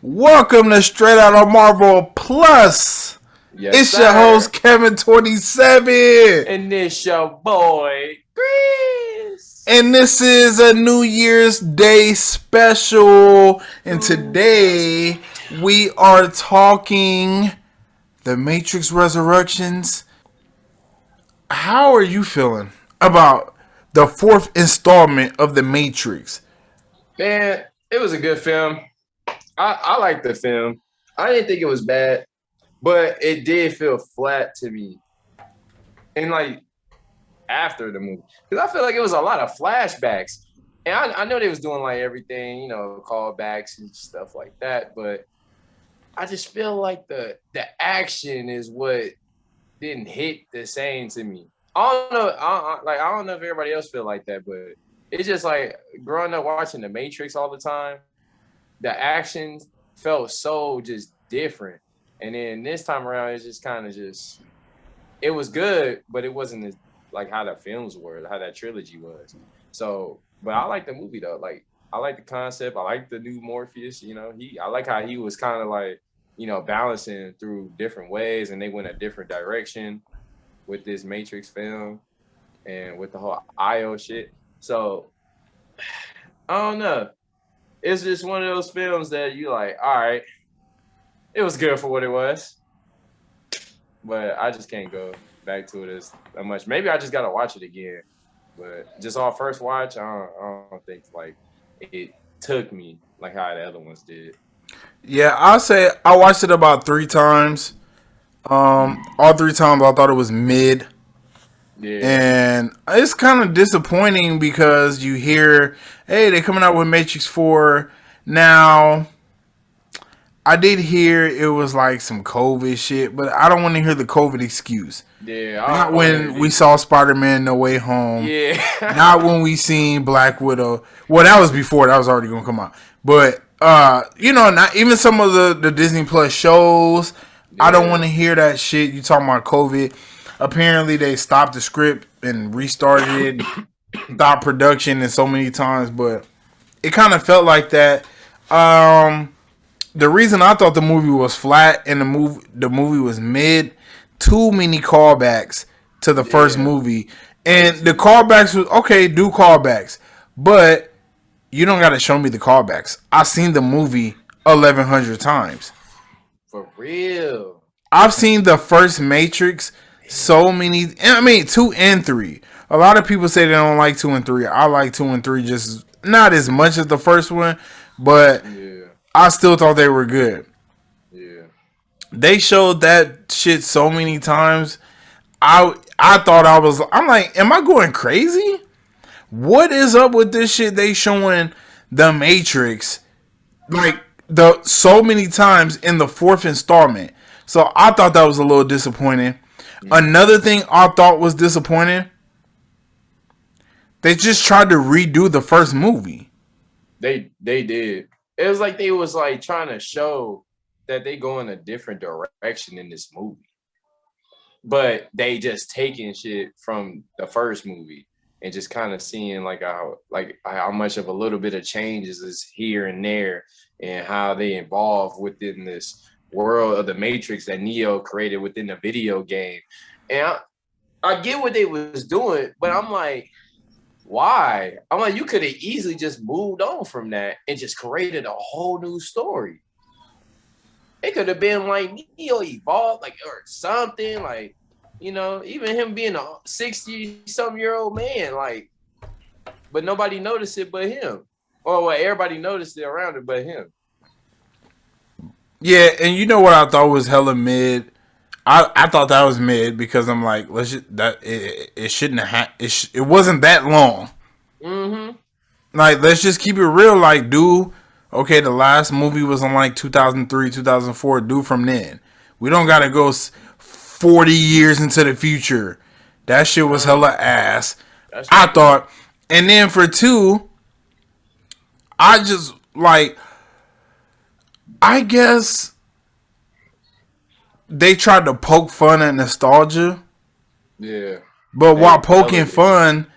Welcome to Straight Outta Marvel Plus. Yes, It's your host sir. Kevin 27, And this your boy, Chris. and this is a New Year's Day special. And Ooh, yes. today we are talking The Matrix Resurrections. How are you feeling about the fourth installment of The Matrix? Man, it was a good film. I liked the film. I didn't think it was bad, but it did feel flat to me. And like after the movie, because I feel like it was a lot of flashbacks. And I know they was doing like everything, callbacks and stuff like that. But I just feel like the action is what didn't hit the same to me. I don't know. I don't know if everybody else feel like that, but it's just like growing up watching The Matrix all the time. The action felt so just different, and then this time around, it's just kind of just it was good, but it wasn't as, like how the films were, how that trilogy was. So, but I like the movie though. Like I like the concept. I like the new Morpheus. I like how he was kind of like balancing through different ways, and they went a different direction with this Matrix film and with the whole IO shit. So I don't know. It's just one of those films that you like, all right, it was good for what it was, but I just can't go back to it as much. Maybe I just gotta watch it again, but just on first watch, I don't think like it took me like how the other ones did. Yeah, I'll say I watched it about 3 times. All 3 times I thought it was mid. Yeah, And it's kind of disappointing because you hear, hey, they're coming out with Matrix 4. Now, I did hear it was like some COVID shit, but I don't want to hear the COVID excuse. yeah, I Not don't want to hear when it we either. saw Spider-Man No Way Home. Yeah, Not when we seen Black Widow. Well, that was before. That was already going to come out. But, not even some of the Disney Plus shows. I don't want yeah, to hear that shit. You talking about COVID. Apparently, they stopped the script and restarted it, stopped production and so many times, but it kind of felt like that. The reason I thought the movie was flat and the movie was mid, too many callbacks to the first yeah. movie, Way and the too many. callbacks was okay. Do callbacks, but you don't got to show me the callbacks. I seen the movie 1,100 times. For real. I've seen the first Matrix so many. I mean, 2 and 3. A lot of people say they don't like 2 and 3. I like 2 and 3 just not as much as the first one, but Yeah, I still thought they were good. yeah. They showed that shit so many times. I thought I'm like, am I going crazy? What is up with this shit? They showing the Matrix like the so many times in the fourth installment. So I thought that was a little disappointing. Mm. Another thing I thought was disappointing, they just tried to redo the first movie. They did. It was like they was like trying to show that they go in a different direction in this movie, but they just taking shit from the first movie and just kind of seeing like how much of a little bit of changes is here and there, and how they evolve within this world of the Matrix that Neo created within the video game. And I get what they was doing, but I'm like, why? I'm like, you could have easily just moved on from that and just created a whole new story. It could have been like Neo evolved, like or something, like even him being a 60-some-year-old man, like, but nobody noticed it but him. Or well, everybody noticed it around it but him. Yeah, and you know what I thought was hella mid. I thought that was mid because I'm like, let's just, that it shouldn't have it wasn't that long. Mm-hmm. Like, let's just keep it real. Like, do okay. The last movie was in like 2003, 2004. Do from then. We don't gotta go 40 years into the future. That shit was hella ass. That's I true. thought. And then for two, I just like. I guess they tried to poke fun at nostalgia, Yeah. but while They hella poking did. fun,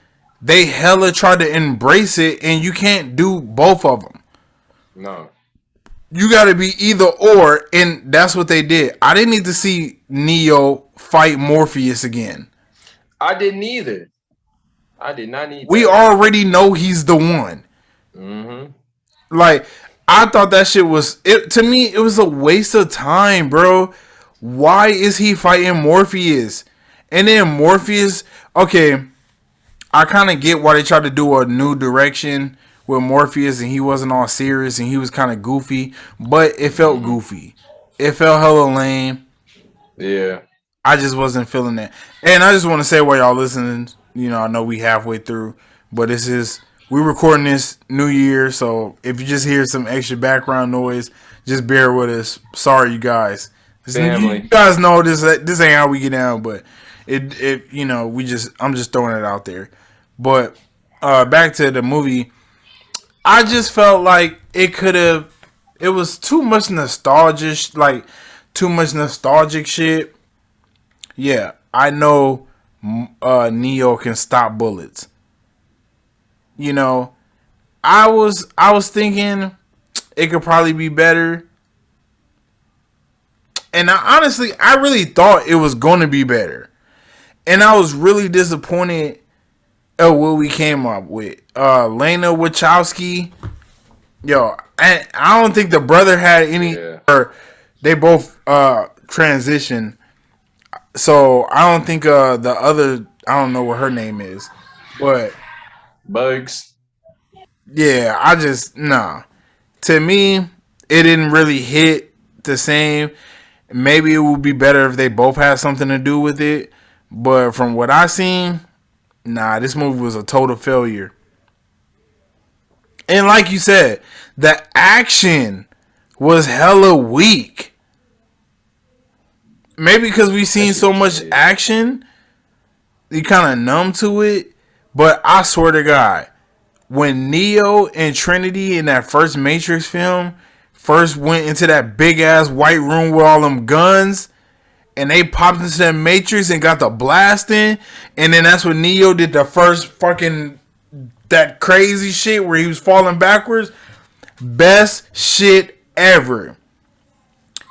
they hella tried to embrace it, and you can't do both of them. No. You got to be either or, and that's what they did. I didn't need to see Neo fight Morpheus again. I didn't either. I did not need We that. already know he's the one. Mm-hmm. Like, I thought that shit was it to me. It was a waste of time, bro. Why is he fighting Morpheus? And then Morpheus, okay, I kind of get why they tried to do a new direction with Morpheus, and he wasn't all serious, and he was kind of goofy, but it felt Mm-hmm. goofy. It felt hella lame. Yeah. I just wasn't feeling that. And I just want to say while y'all listening, I know we halfway through, but we're recording this New Year, so if you just hear some extra background noise, just bear with us. Sorry, you guys. You Family. guys know this ain't how we get down, but I'm just throwing it out there. But back to the movie, I just felt like it was too much nostalgic, like too much nostalgic shit. Yeah, I know Neo can stop bullets. You know, I was thinking it could probably be better. And I really thought it was going to be better. And I was really disappointed at what we came up with. Lena Wachowski, yo, I don't think the brother had any, Yeah. or they both transitioned. So I don't think the other, I don't know what her name is, but Bugs. yeah, I just nah. To me, it didn't really hit the same. Maybe it would be better if they both had something to do with it, but from what I seen, nah, this movie was a total failure. And like you said, the action was hella weak. Maybe because we That seen shit so was much mid. action, you kind of numb to it. But I swear to God, when Neo and Trinity in that first Matrix film first went into that big ass white room with all them guns, and they popped into that Matrix and got the blasting, and then that's when Neo did the first fucking that crazy shit where he was falling backwards. Best shit ever.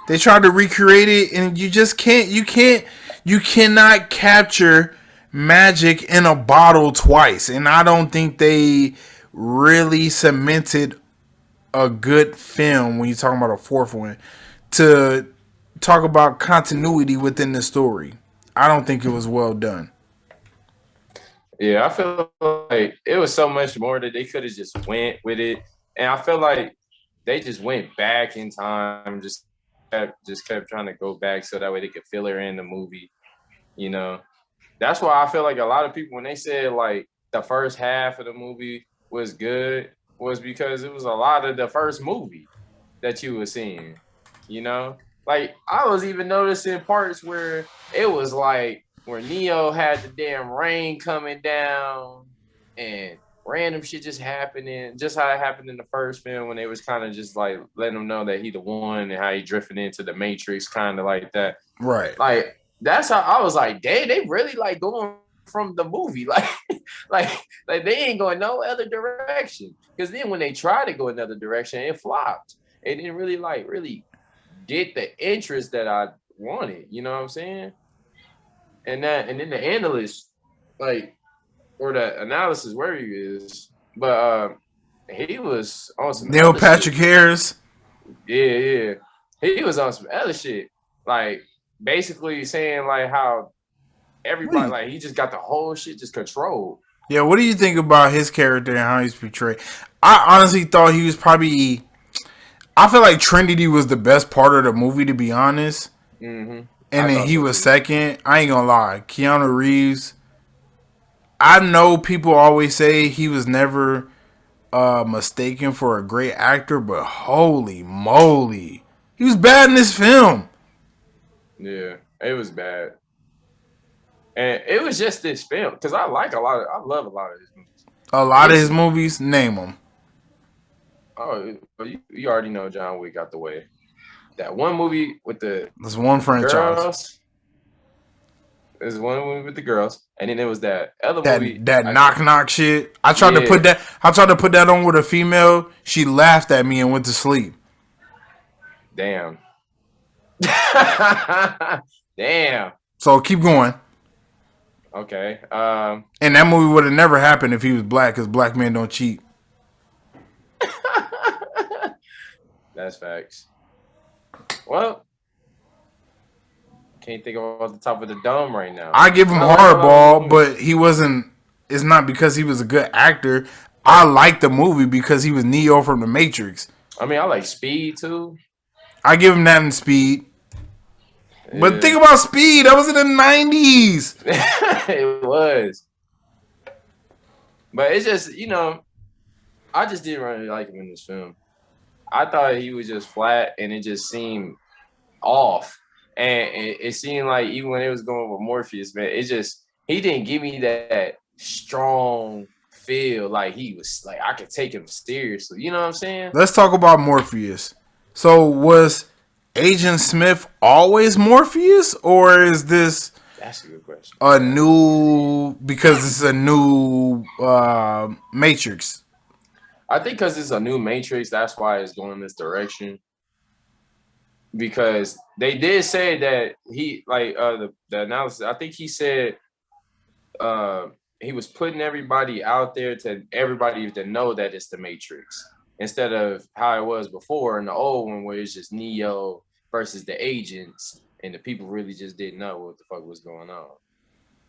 They tried to recreate it, and you just can't. You cannot capture magic in a bottle twice. And I don't think they really cemented a good film when you're talking about a fourth one to talk about continuity within the story. I don't think it was well done. Yeah, I feel like it was so much more that they could have just went with it, and I feel like they just went back in time, just kept trying to go back so that way they could fill her in the movie. You know, that's why I feel like a lot of people when they said like the first half of the movie was good was because it was a lot of the first movie that you were seeing. You know, like I was even noticing parts where it was like where Neo had the damn rain coming down and random shit just happening, just how it happened in the first film when they was kind of just like letting him know that he the one and how he drifted into the Matrix, kind of like that. Right. Like that's how I was like, dang, they really like going from the movie, like, like they ain't going no other direction. Because then when they tried to go another direction, it flopped. It didn't really really get the interest that I wanted. You know what I'm saying? And then the analyst, like, or the analysis, where he is, but he was on some Neil other Patrick shit. Harris. Yeah, yeah. He was on some other shit. Like basically saying like how What do everybody you, like he just got the whole shit just controlled. yeah, what do you think about his character and how he's portrayed? I honestly thought he was probably. I feel like Trinity was the best part of the movie, to be honest. Mm-hmm. And I then thought he so was too. second. I ain't gonna lie. Keanu Reeves. I know people always say he was never mistaken for a great actor, but holy moly. He was bad in this film. Yeah, it was bad. And it was just this film because I love a lot of his movies. A lot of It's his movies, name them. oh, you already know John Wick got the way. That one movie with There's one the franchise. girls. There's one movie with the girls, and then there was that other movie. That I knock knock shit. I tried to put yeah, that. I tried to put that on with a female. She laughed at me and went to sleep. Damn. Damn. So keep going. Okay. And that movie would have never happened if he was black, because black men don't cheat. That's facts. Well, can't think of off the top of the dome right now. I give him Hardball, but he wasn't. It's not because he was a good actor. I like the movie because he was Neo from The Matrix. I mean, I like Speed too. I give him that in Speed. Yeah. But think about Speed. That was in the 90s. It was. But it's just, you know, I just didn't really like him in this film. I thought he was just flat, and it just seemed off. And it seemed like even when it was going with Morpheus, man, it just, he didn't give me that strong feel like he was, like, I could take him seriously. You know what I'm saying? Let's talk about Morpheus. So was Agent Smith always Morpheus, or is this... That's a good question. A new... Because this is a new Matrix. I think because it's a new Matrix, that's why it's going this direction. Because they did say that he, like, the analysis, I think he said he was putting everybody out there to everybody to know that it's the Matrix, instead of how it was before in the old one where it's just Neo versus the agents and the people really just didn't know what the fuck was going on,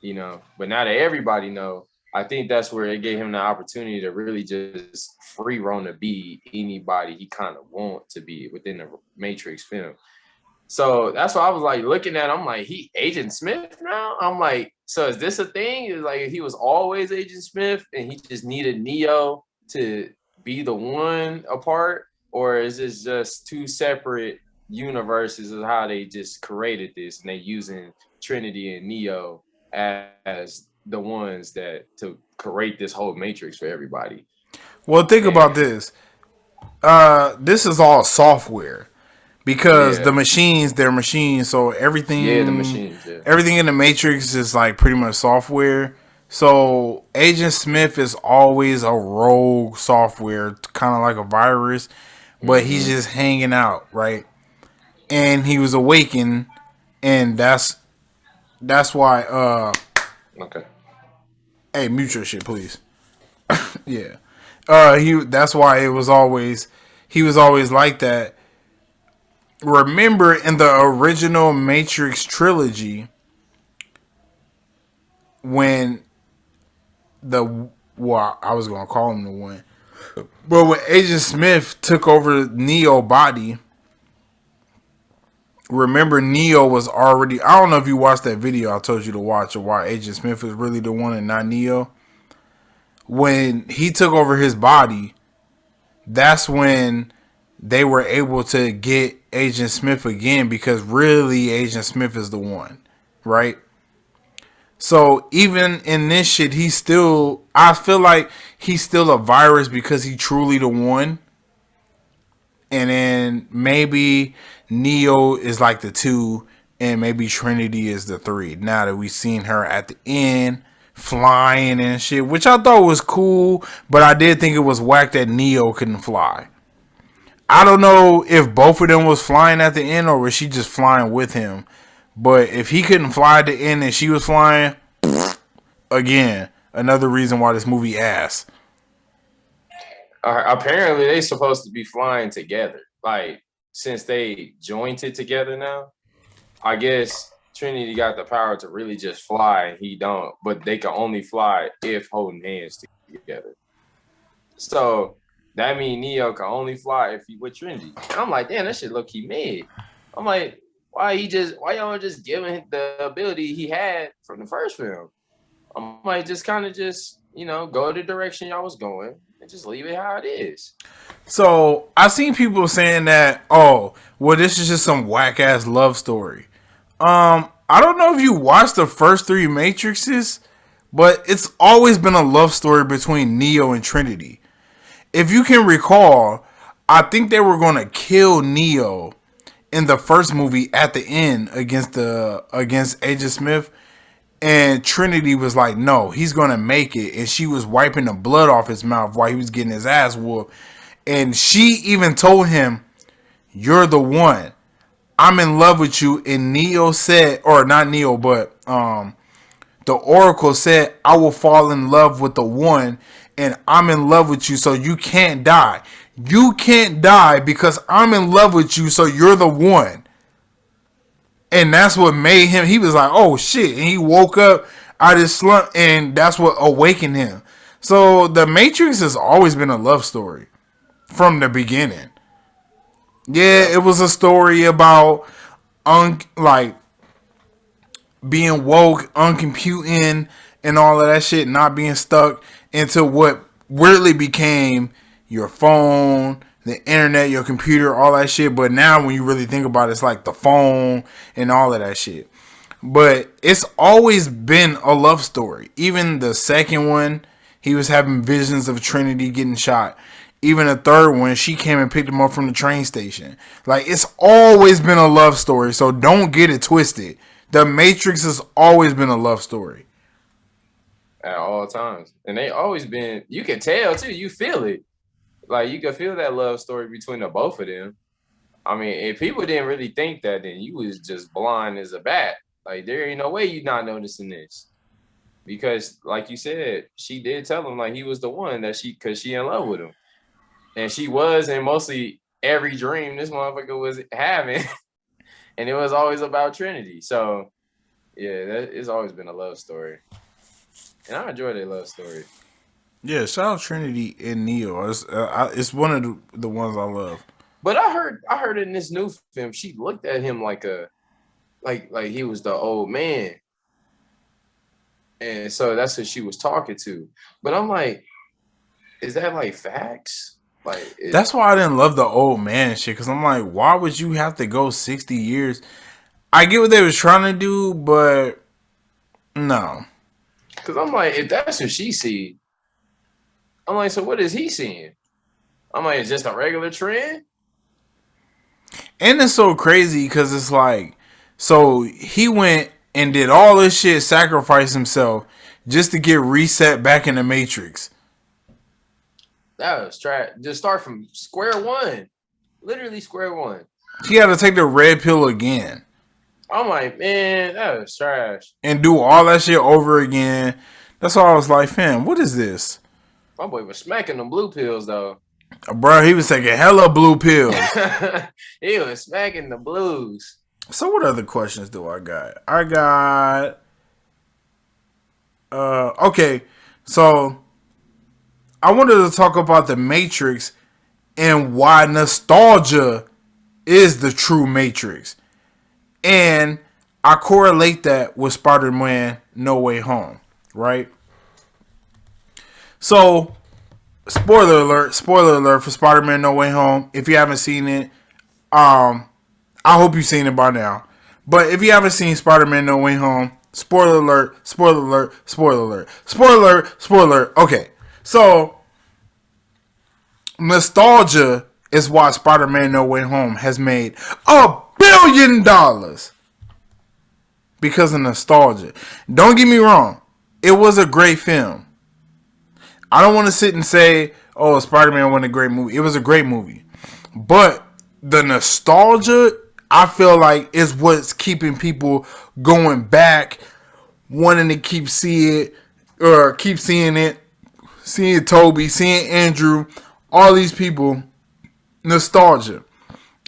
you know. But now that everybody know, I think that's where it gave him the opportunity to really just free roam to be anybody he kind of want to be within the Matrix film. So that's why I was like looking at him, I'm like, he Agent Smith now? I'm like, so is this a thing? It's like he was always Agent Smith and he just needed Neo to be the one apart? Or is this just two separate universes of how they just created this and they using Trinity and Neo as the ones that to create this whole Matrix for everybody? Well, think about this. This is all software. Because the machines, they're machines, so everything... Yeah, the machines, yeah. Everything in the Matrix is like pretty much software. So Agent Smith is always a rogue software, kind of like a virus. But he's just hanging out, right? And he was awakened, and that's why... Okay. Hey, mute your shit, please. Yeah. That's why he was always like that. Remember, in the original Matrix trilogy, when I was gonna call him the one, but when Agent Smith took over Neo body, remember Neo was already... I don't know if you watched that video I told you to watch, or why Agent Smith was really the one and not Neo. When he took over his body, that's when they were able to get Agent Smith again, because really Agent Smith is the one, right? So even in this shit, I feel like he's still a virus because he truly the one. And then maybe Neo is like the 2, and maybe Trinity is the 3. Now that we've seen her at the end flying and shit, which I thought was cool, but I did think it was whack that Neo couldn't fly. I don't know if both of them was flying at the end, or was she just flying with him. But if he couldn't fly at the end and she was flying, again, another reason why this movie ass. Apparently, they supposed to be flying together. Like, since they joined it together now, I guess Trinity got the power to really just fly, and he don't. But they can only fly if holding hands together. So that means Neo can only fly if he with Trinity. And I'm like, damn, that shit look he made. I'm like, why y'all just giving the ability he had from the first film? I might just kind of you know, go the direction y'all was going and just leave it how it is. So I seen people saying that, oh, well, this is just some whack ass love story. I don't know if you watched the first 3 Matrixes, but it's always been a love story between Neo and Trinity. If you can recall, I think they were going to kill Neo in the first movie at the end against Agent Smith, and Trinity was like, no, he's going to make it, and she was wiping the blood off his mouth while he was getting his ass whooped, and she even told him, you're the one. I'm in love with you. And Neo said, or not Neo, but the Oracle said, I will fall in love with the one, and I'm in love with you, so you can't die. You can't die because I'm in love with you, so you're the one. And that's what made him, he was like, oh shit. And he woke up out of his slump, and that's what awakened him. So the Matrix has always been a love story from the beginning. Yeah, Yeah. it was a story about like being woke, uncomputing, and all of that shit, not being stuck into what weirdly became your phone, the internet, your computer, all that shit. But now, when you really think about it, it's like the phone and all of that shit. But it's always been a love story. Even the second one, he was having visions of Trinity getting shot. Even the third one, she came and picked him up from the train station. Like, it's always been a love story, so don't get it twisted. The Matrix has always been a love story. At all times. And they always been, you can tell too, you feel it. Like you can feel that love story between the both of them. I mean, if people didn't really think that, then you was just blind as a bat. Like there ain't no way you not noticing this. Because like you said, she did tell him like he was the one that cause she in love with him. And she was in mostly every dream this motherfucker was having. And it was always about Trinity. So yeah, it's always been a love story. And I enjoy their love story. Yeah, shout out Trinity and Neo. It's one of the ones I love. But I heard in this new film, she looked at him like like he was the old man. And so that's who she was talking to. But I'm like, is that like facts? Like That's why I didn't love the old man shit. Because I'm like, why would you have to go 60 years? I get what they was trying to do, but no. because I'm like, if that's what she see, I'm like, so what is he seeing? I'm like, it's just a regular trend? And it's so crazy because it's like, so he went and did all this shit, sacrificed himself just to get reset back in the Matrix. That was trash. Just start from square one. Literally square one. He had to take the red pill again I'm like, man, that was trash. and do all that shit over again. That's why I was like, fam, what is this? My boy was smacking them blue pills though. Bro, he was taking hella blue pills. He was smacking the blues. So what other questions do I got? I got okay. So I wanted to talk about the Matrix and why nostalgia is the true Matrix. And I correlate that with Spider-Man No Way Home, right? So spoiler alert for Spider-Man No Way Home. If you haven't seen it, I hope you've seen it by now. But if you haven't seen Spider-Man No Way Home, spoiler alert, spoiler alert, spoiler alert, spoiler alert, spoiler alert. Okay, so nostalgia is why Spider-Man No Way Home has made $1 billion because of nostalgia. Don't get me wrong, it was a great film. I don't want to sit and say, oh, Spider-Man wasn't a great movie. It was a great movie. But the nostalgia, I feel like, is what's keeping people going back, wanting to keep seeing it, seeing Toby, seeing Andrew, all these people. Nostalgia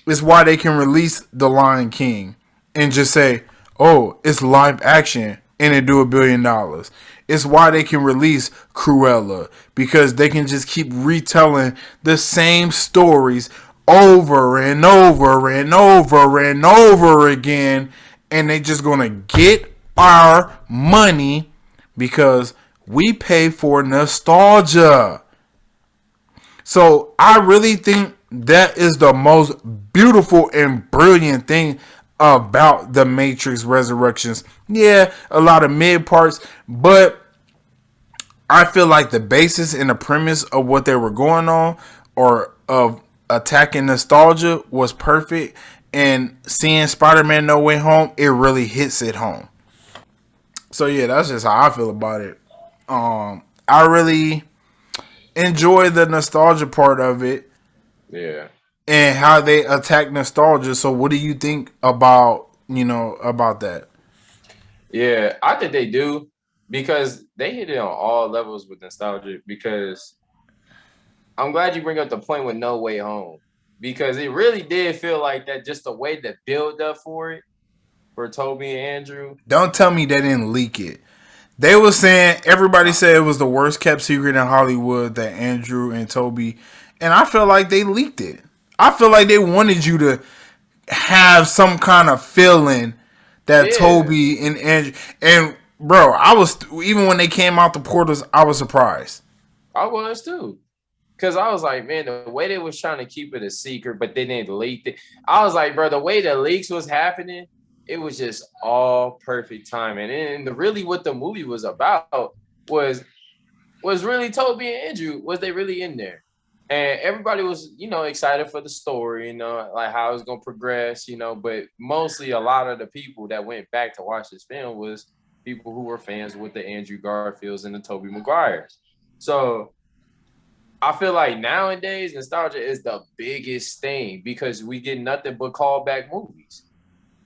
is why they can release The Lion King and just say, oh, it's live action and it do $1 billion. It's why they can release Cruella, because they can just keep retelling the same stories over and over and over and over again, and they just gonna get our money because we pay for nostalgia. So I really think that is the most beautiful and brilliant thing about the Matrix Resurrections. Yeah, a lot of mid parts, but I feel like the basis and the premise of what they were going on, or of attacking nostalgia, was perfect. And seeing Spider-Man No Way Home, it really hits it home. So yeah, that's just how I feel about it. I really enjoy the nostalgia part of it. Yeah. and how they attack nostalgia. So, what do you think about about that? Yeah, I think they do because they hit it on all levels with nostalgia. Because I'm glad you bring up the point with No Way Home because it really did feel like that. Just the way the build up for it for Toby and Andrew. Don't tell me they didn't leak it. They were saying everybody said it was the worst kept secret in Hollywood that Andrew and Toby, and I feel like they leaked it. I feel like they wanted you to have some kind of feeling that Yeah, Toby and Andrew and bro, I was even when they came out the portals, I was surprised. I was too. Cause I was like, man, the way they was trying to keep it a secret, but then they leaked it. I was like, bro, the way the leaks was happening, it was just all perfect timing. And really what the movie was about was was really Toby and Andrew. Was they really in there? And everybody was, excited for the story, like how it was gonna progress, but mostly a lot of the people that went back to watch this film was people who were fans with the Andrew Garfields and the Toby Maguires. So I feel like nowadays nostalgia is the biggest thing because we get nothing but callback movies.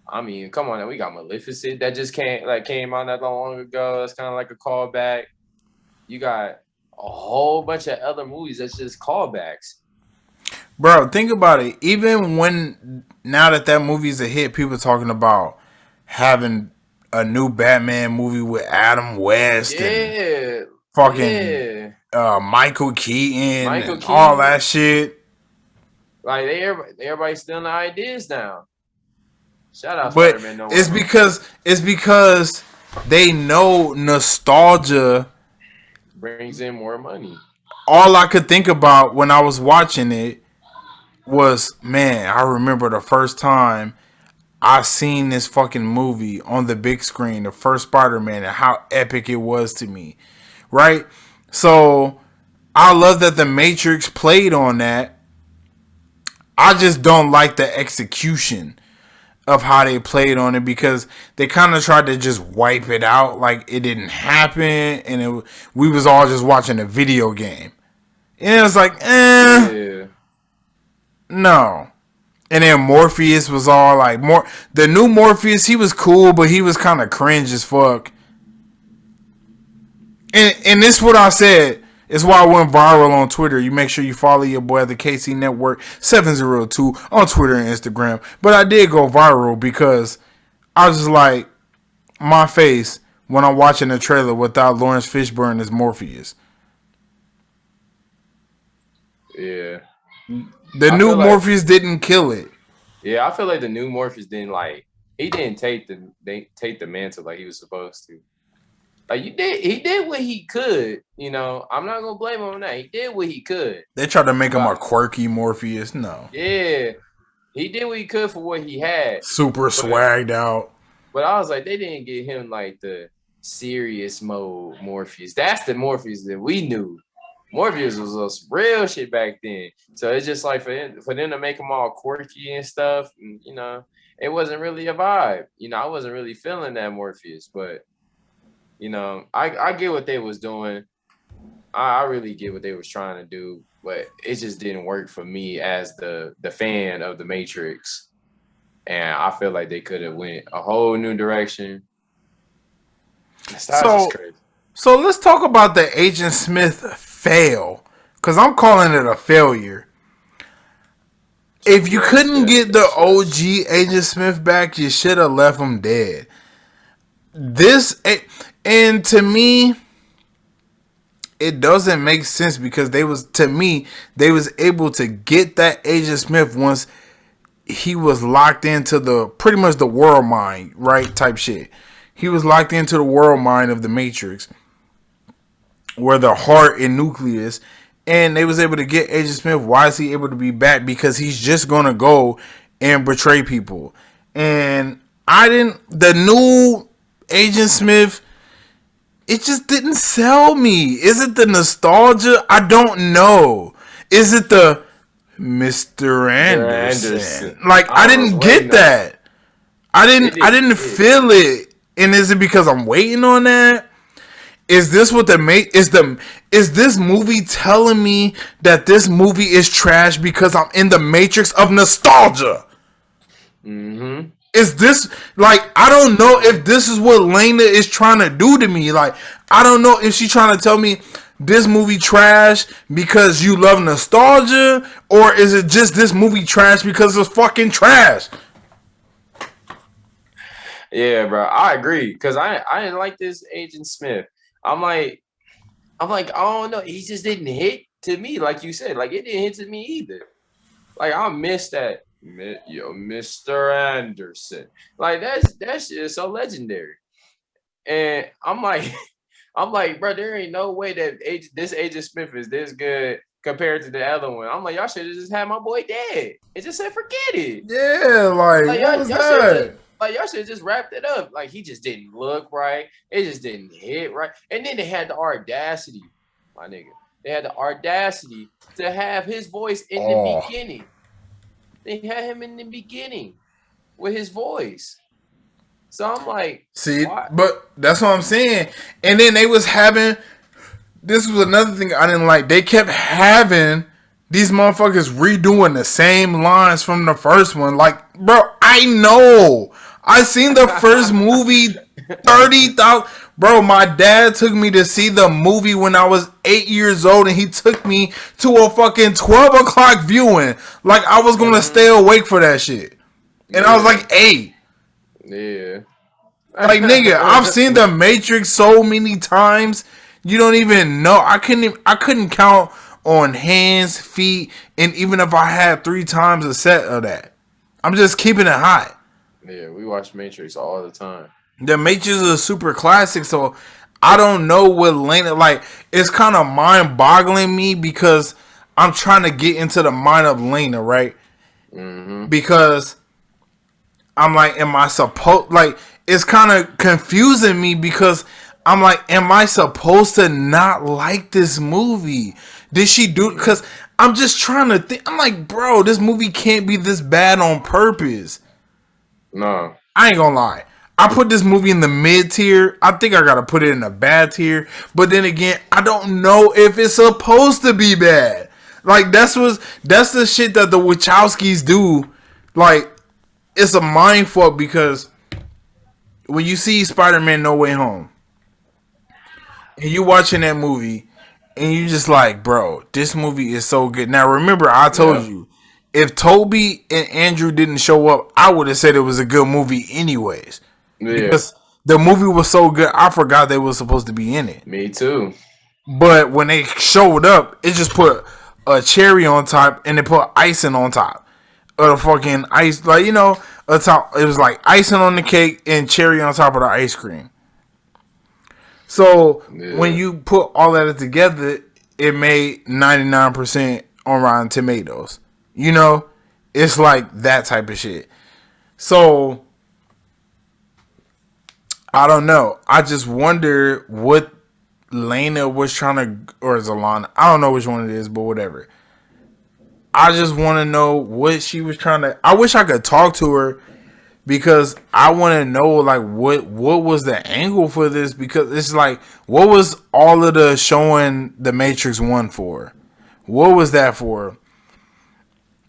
I mean, come on, now we got Maleficent that just came out not long ago. It's kind of like a callback. You got a whole bunch of other movies that's just callbacks. Bro, think about it. Even when now that movie's a hit, people talking about having a new Batman movie with Adam West and Yeah, fucking yeah. Michael Keaton Michael and all Keaton, that shit. like everybody's stealing the ideas now. Shout out But Spider-Man No Way it's Home. because they know nostalgia. Brings in more money. All I could think about when I was watching it was, man, I remember the first time I seen this fucking movie on the big screen, the first Spider-Man, and how epic it was to me. Right? So I love that the Matrix played on that. I just don't like the execution of how they played on it because they kind of tried to just wipe it out like it didn't happen, and we was all just watching a video game. And it was like, Yeah. no. And then Morpheus was all like, the new Morpheus, he was cool, but he was kind of cringe as fuck. And this is what I said. It's why I went viral on Twitter. You make sure you follow your boy at the KC Network 702 on Twitter and Instagram. But I did go viral because I was just like, my face when I'm watching the trailer without Lawrence Fishburne as Morpheus. Yeah. The I new feel like Morpheus didn't kill it. I feel like the new Morpheus didn't he didn't take the mantle like he was supposed to. Like he did what he could, I'm not gonna blame him on that. He did what he could. They tried to make him a But quirky Morpheus. No. yeah, he did what he could for what he had. Super But swagged out. but I was like, they didn't get him like the serious mode Morpheus. That's the Morpheus that we knew. Morpheus was real shit back then. So it's just like for them to make him all quirky and stuff, and, it wasn't really a vibe. I wasn't really feeling that Morpheus, but I get what they was doing. I really get what they was trying to do, but it just didn't work for me as the fan of the Matrix. And I feel like they could have went a whole new direction. That's just So crazy. so let's talk about the Agent Smith fail. Cause I'm calling it a failure. If you Yes, couldn't yes, get the yes, yes. OG Agent Smith back, you should have left him dead. This and to me, it doesn't make sense because they was able to get that Agent Smith once he was locked into the pretty much the world mind, right? Type shit. He was locked into the world mind of the Matrix, where the heart and nucleus, and they was able to get Agent Smith. Why is he able to be back? Because he's just gonna go and betray people. And the new Agent Smith, it just didn't sell me. Is it the nostalgia? I don't know. Is it the Mr. Mr. Anderson? Anderson. Like, I I was didn't get waiting on it. that. I It didn't didn't hit. feel it. And is it because I'm waiting on that? Is this what is this movie telling me that this movie is trash because I'm in the matrix of nostalgia? Mm-hmm. Is this like, I don't know if this is what Lena is trying to do to me. Like, I don't know if she's trying to tell me this movie trash because you love nostalgia, or is it just this movie trash because it's fucking trash? Yeah, bro. I agree. Cause I didn't like this Agent Smith. I'm like, I don't know. He just didn't hit to me, like you said. Like it didn't hit to me either. Like I missed that. Yo, Mr. Anderson. Like that shit is so legendary. And I'm like, I'm like, bro, there ain't no way that this Agent Smith is this good compared to the other one. I'm like, y'all should have just had my boy dead. It just said forget it. Yeah, like, Like what was y'all should have just that? like y'all should have just wrapped it up. Like he just didn't look right. It just didn't hit right. And then they had the audacity, my nigga. They had the audacity to have his voice in the Oh, beginning. They had him in the beginning with his voice. So I'm like, see, why? but that's what I'm saying. And then they was having, this was another thing I didn't like. They kept having these motherfuckers redoing the same lines from the first one. Like, bro, I know. I seen the first movie 30,000. Bro, my dad took me to see the movie when I was 8 years old, and he took me to a fucking 12 o'clock viewing. Like, I was gonna stay awake for that shit. And I was Yeah, like 8. yeah. Like, nigga, I've seen The Matrix so many times. You don't even know. I couldn't count on hands, feet, and even if I had 3 times a set of that. I'm just keeping it hot. Yeah, we watch Matrix all the time. The Matrix is a super classic, so I don't know what Lena, like, it's kind of mind boggling me because I'm trying to get into the mind of Lena, right? Mm-hmm. Because I'm like, am I supposed, like, it's kind of confusing me because I'm like, am I supposed to not like this movie? Did she do, because I'm just trying to think. I'm like, bro, this movie can't be this bad on purpose. No. I ain't gonna lie. I put this movie in the mid tier. I think I gotta put it in the bad tier. But then again, I don't know if it's supposed to be bad. Like, that's the shit that the Wachowskis do. Like, it's a mind fuck because when you see Spider-Man No Way Home and you watching that movie and you just like, bro, this movie is so good. Now remember, I told Yeah. you, if Toby and Andrew didn't show up, I would have said it was a good movie anyways. Yeah. Because the movie was so good, I forgot they were supposed to be in it. Me too. But when they showed up, it just put a cherry on top and they put icing on top of the fucking ice. Like, you know, atop, it was like icing on the cake and cherry on top of the ice cream. So when Yeah. you put all that together, it made 99% on Rotten Tomatoes. You know, it's like that type of shit. So I don't know. I just wonder what Lena was trying to, or Zalana. I don't know which one it is, but whatever. I just want to know what she was trying to. I wish I could talk to her because I want to know like what was the angle for this, because it's like, what was all of the showing the Matrix 1 for? What was that for?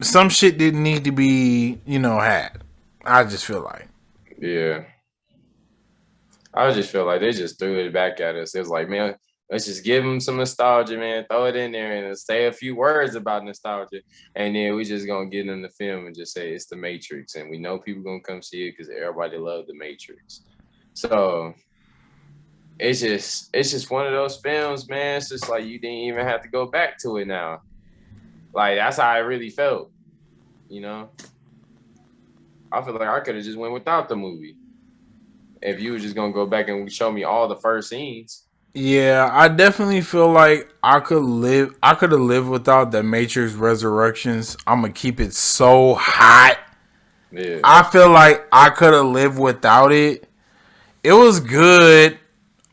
Some shit didn't need to be, had. I just feel like. Yeah. I just feel like they just threw it back at us. It was like, man, let's just give them some nostalgia, man. Throw it in there and say a few words about nostalgia. And then we just gonna get in the film and just say it's the Matrix. And we know people gonna come see it because everybody loved the Matrix. So it's just one of those films, man. It's just like you didn't even have to go back to it now. Like that's how I really felt, you know. I feel like I could have just went without the movie if you were just gonna go back and show me all the first scenes. Yeah, I definitely feel like I could have lived without the Matrix Resurrections. I'm gonna keep it so hot. Yeah, I feel like I could have lived without it. It was good,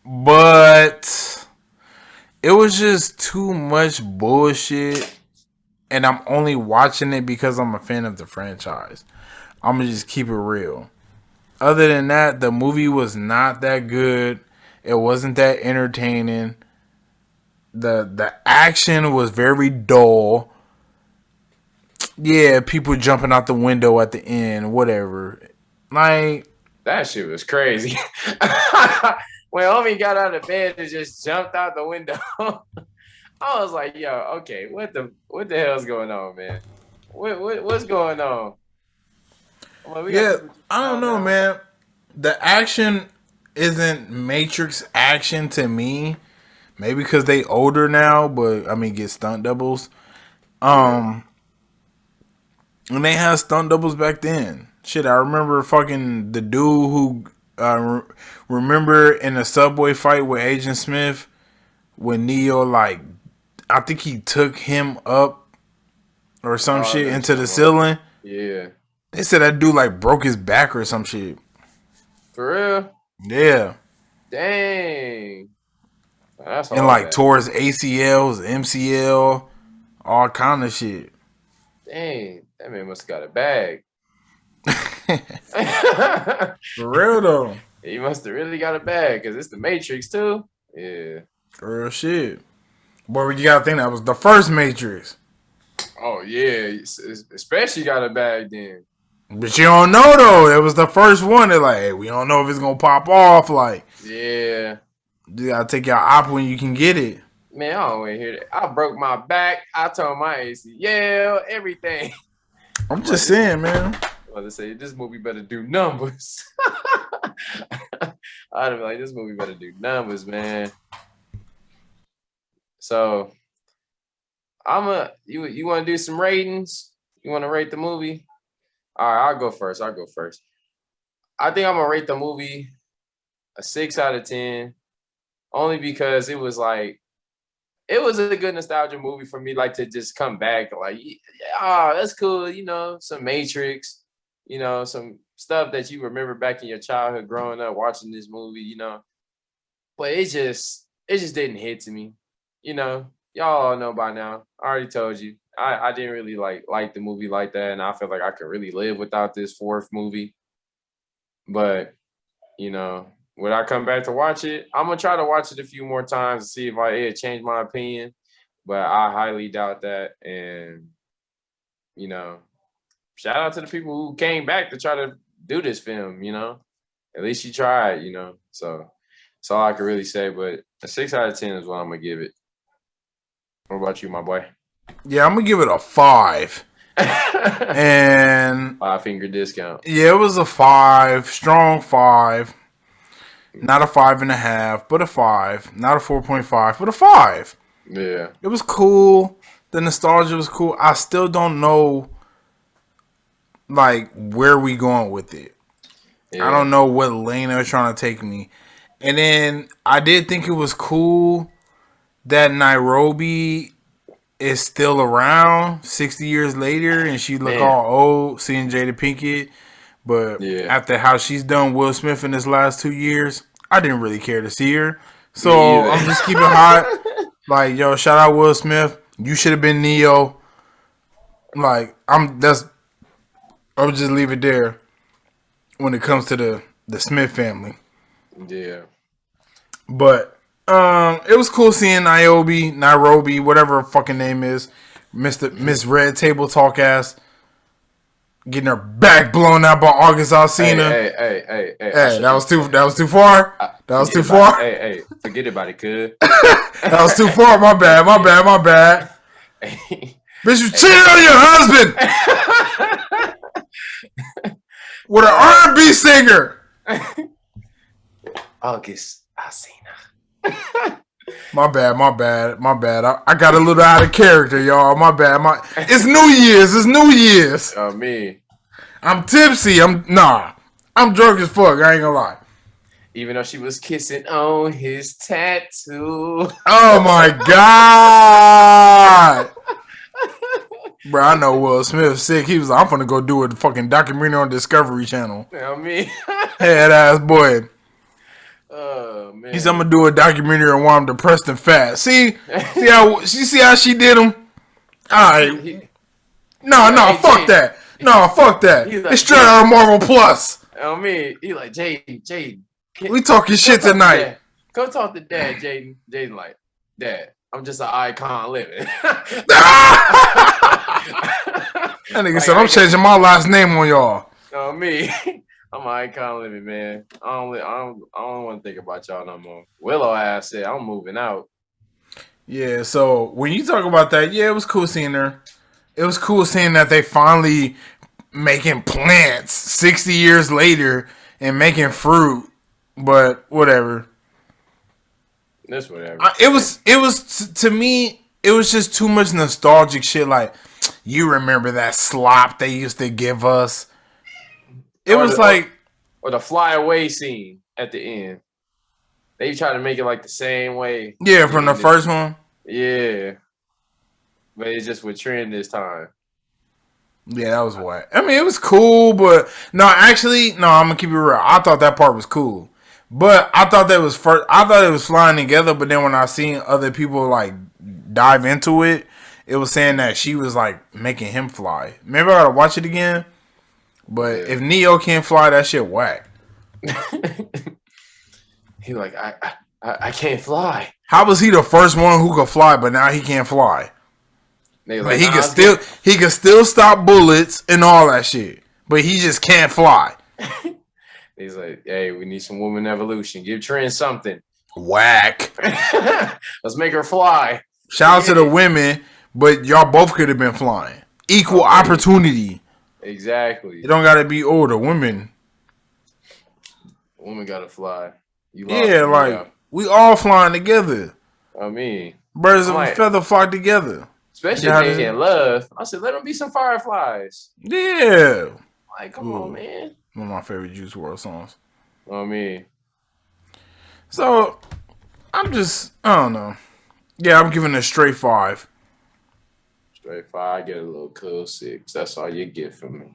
but it was just too much bullshit. And I'm only watching it because I'm a fan of the franchise. I'm gonna just keep it real. Other than that, the movie was not that good. It wasn't that entertaining. The action was very dull. Yeah, people jumping out the window at the end, whatever. Like, that shit was crazy. When homie got out of bed and just jumped out the window, I was like, "Yo, okay, what the hell's going on, man? What's going on?" I'm like, we got yeah, people I don't know, now. man. The action isn't Matrix action to me. Maybe because they older now, but I mean, get stunt doubles. Yeah. And they had stunt doubles back then. Shit, I remember fucking the dude who remember in the subway fight with Agent Smith when Neo like I think he took him up or some Oh, I shit know what into you're the talking about. ceiling. Yeah. They said that dude like broke his back or some shit. For real? Yeah. Dang. That's And all like bad. tore his ACLs, MCL, all kind of shit. Dang. That man must have got a bag. For real though. He must have really got a bag because it's the Matrix too. Yeah. For real shit. Boy, you gotta think that was the first Matrix. Oh yeah. Especially got a bag then. But you don't know though. It was the first one. They're like, hey, we don't know if it's gonna pop off. Like, Yeah. you gotta take your op when you can get it. Man, I don't want to hear that. I broke my back. I tore my ACL, everything. I'm just saying, man. I was say this movie better do numbers. I'd be like, this movie better do numbers, man. So you want to do some ratings? You want to rate the movie? All right, I'll go first. I think I'm gonna rate the movie a 6 out of 10, only because it was like it was a good nostalgia movie for me, like to just come back, like, yeah, that's cool, some Matrix, some stuff that you remember back in your childhood growing up watching this movie, but it just didn't hit to me, y'all all know by now. I already told you, I didn't really like the movie like that, and I feel like I could really live without this fourth movie, but when I come back to watch it, I'm gonna try to watch it a few more times to see if it changed my opinion. But I highly doubt that. And shout out to the people who came back to try to do this film. At least you tried. So that's all I can really say. But a 6 out of 10 is what I'm gonna give it. What about you, my boy? Yeah, I'm gonna give it a 5. And 5-finger discount. yeah, it was a 5, strong 5. Not a 5.5, but a 5. Not a 4.5, but a 5. Yeah. It was cool. The nostalgia was cool. I still don't know, like, where we going with it. Yeah. I don't know what lane they're trying to take me. And then I did think it was cool that Nairobi is still around 60 years later and she look all old seeing Jada Pinkett. But after how she's done Will Smith in this last 2 years, I didn't really care to see her. So I'm just keeping hot. Like, yo, shout out Will Smith. You should have been Neo. Like, I would just leave it there when it comes to the Smith family. Yeah. But it was cool seeing Nairobi, whatever her fucking name is, Miss Red Table Talk ass, getting her back blown out by August Alsina. Hey, that was too far. That was too far. Hey, forget about it, kid. That was too far. My bad. Bitch, you cheated on your husband with an R&B singer. August Alsina. My bad. I got a little out of character, y'all. My bad. It's New Year's. Oh, me. I'm tipsy. I'm drunk as fuck. I ain't gonna lie. Even though she was kissing on his tattoo. Oh my god. Bro, I know Will Smith sick. He was like, I'm gonna go do a fucking documentary on Discovery Channel. You me? Head ass boy. Oh man. He's I'm gonna do a documentary on why I'm depressed and fat. See how she did him? Alright. No, fuck that. No, fuck that. Like, it's straight out of Marvel Plus. Me. He like, Jade. We talking shit tonight. Go talk to Dad, Jaden. Jaden like, Dad, I'm just an icon living. That nigga said, I'm changing my last name on y'all. No, me. I'm an icon living, man. I don't want to think about y'all no more. Willow ass said, I'm moving out. Yeah, so when you talk about that, yeah, it was cool seeing her. It was cool seeing that they finally making plants 60 years later and making fruit. But whatever. That's whatever. It was to me, it was just too much nostalgic shit. Like, you remember that slop they used to give us? It was like, or the fly away scene at the end. They try to make it like the same way. Yeah, from the first one. Yeah, but it's just with Trent this time. Yeah, that was what. I mean, it was cool, but no, actually, no. I'm gonna keep it real. I thought that part was cool, but I thought that was first. I thought it was flying together, but then when I seen other people like dive into it, it was saying that she was like making him fly. Maybe I gotta watch it again. But if Neo can't fly, that shit whack. He like, I can't fly. How was he the first one who could fly, but now he can't fly? But he can still stop bullets and all that shit. But he just can't fly. He's like, hey, we need some woman evolution. Give Trent something. Whack. Let's make her fly. Shout out to the women, but y'all both could have been flying. Equal opportunity. Exactly. You don't gotta be older. Women. Women gotta fly. We all flying together. I mean, birds of a feather flock together. Especially if they in love. I said, let them be some fireflies. Yeah. Like, come on, man. One of my favorite Juice WRLD songs. I mean. So, I don't know. Yeah, I'm giving it a straight 5. Straight 5. I get a little cool 6. That's all you get from me.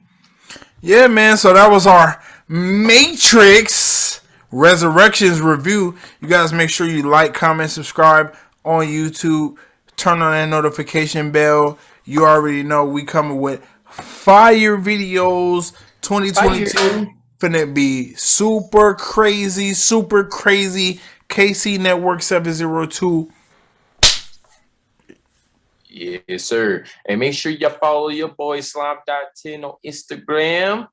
Yeah, man. So that was our Matrix Resurrections review. You guys make sure you like, comment, subscribe on YouTube. Turn on that notification bell. You already know we coming with fire videos. 2022 finna be super crazy. KC Network 702. Yes, sir. And make sure you follow your boy Slime.10 on Instagram.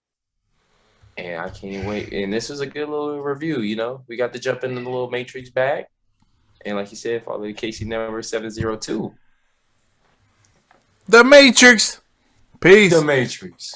And I can't wait. And this was a good little review, you know. We got to jump into the little Matrix bag. And like you said, follow the KC Network 702. The Matrix. Peace. The Matrix.